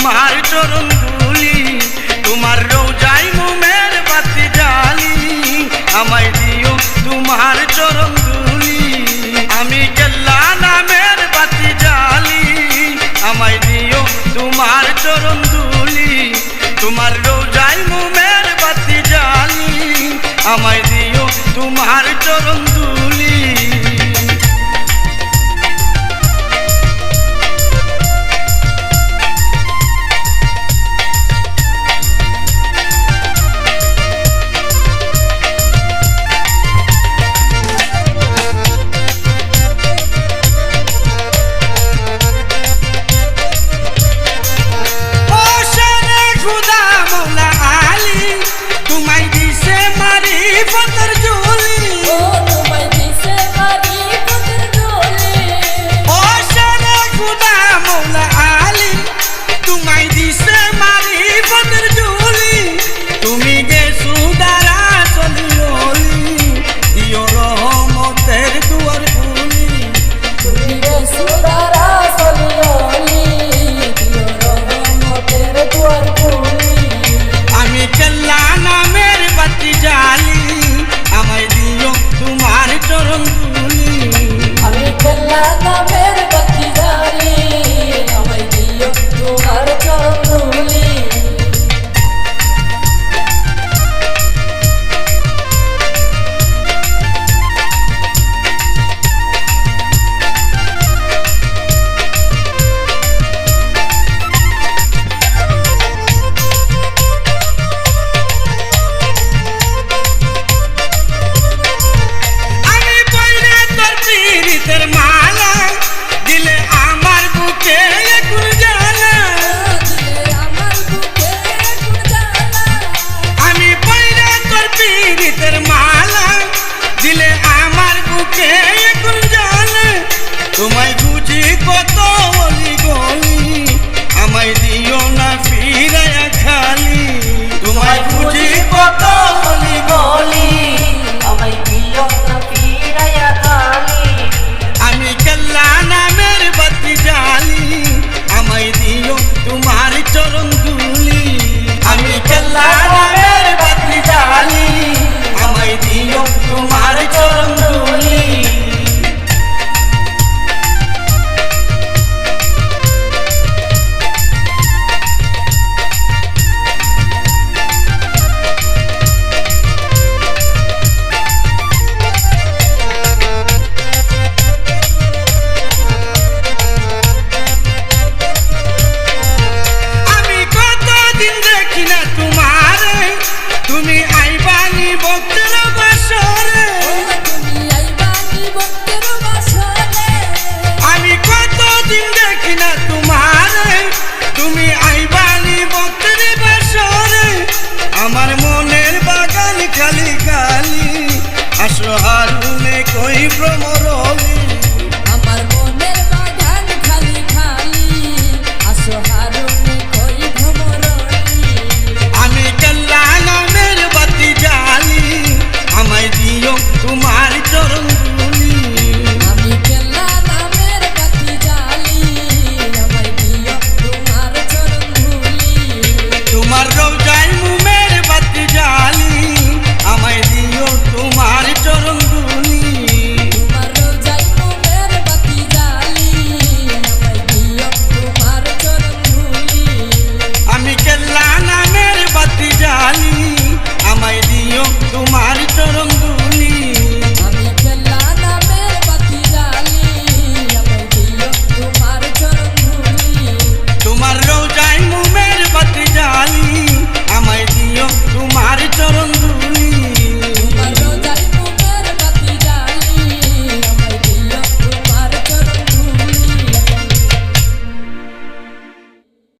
তোমার চরণ ধুলি, তোমার রোজায় মোমের বাতি জ্বালি, আমায় দিও তোমার চরণ ধুলি। আমি কেল্লা নামের বাতি জ্বালি, আমায় দিও তোমার চরণ ধুলি, তোমার রোজায় মোমের বাতি জ্বালি, আমায় দিও তোমার চরণ ধুলি। তোমায় বুঝি কত অলি গলি, আমায় দিও না ফিরায়া খালি। তোমায় বুঝি কত অলি গলি, আমায় দিও না ফিরায়া খালি। আমি কেল্লা নামের বাতি জ্বালি, আমায় দিও তোমার চরণ ধুলি। আমি কেল্লা নামের বাতি জ্বালি, আমায় দিও তোমার চরণ ধুলি। আমার মনের বাগান খালি খালি, আসো হারুনে কই ভ্রমরলি। আমার মনের বাগান খালি খালি, আসো হারুনে কই ভ্রমরলি। আমি কেল্লা নামের বাতি জ্বালি, আমায় দিও তোমার চরণ ধুলি। আমি কেল্লা নামের বাতি জ্বালি, আমায় দিও তোমার চরণ ধুলি। তোমার রোজায় মোমের বাতি জ্বালি, আমায় দিও তোমার চরণ ধুলি। তোমার রোজায় মোমের বাতি জ্বালি, আমায় দিও তোমার চরণ ধুলি। আমি কেল্লা নামের বাতি জ্বালি, আমায় দিও তোমার চরণ ধুলি।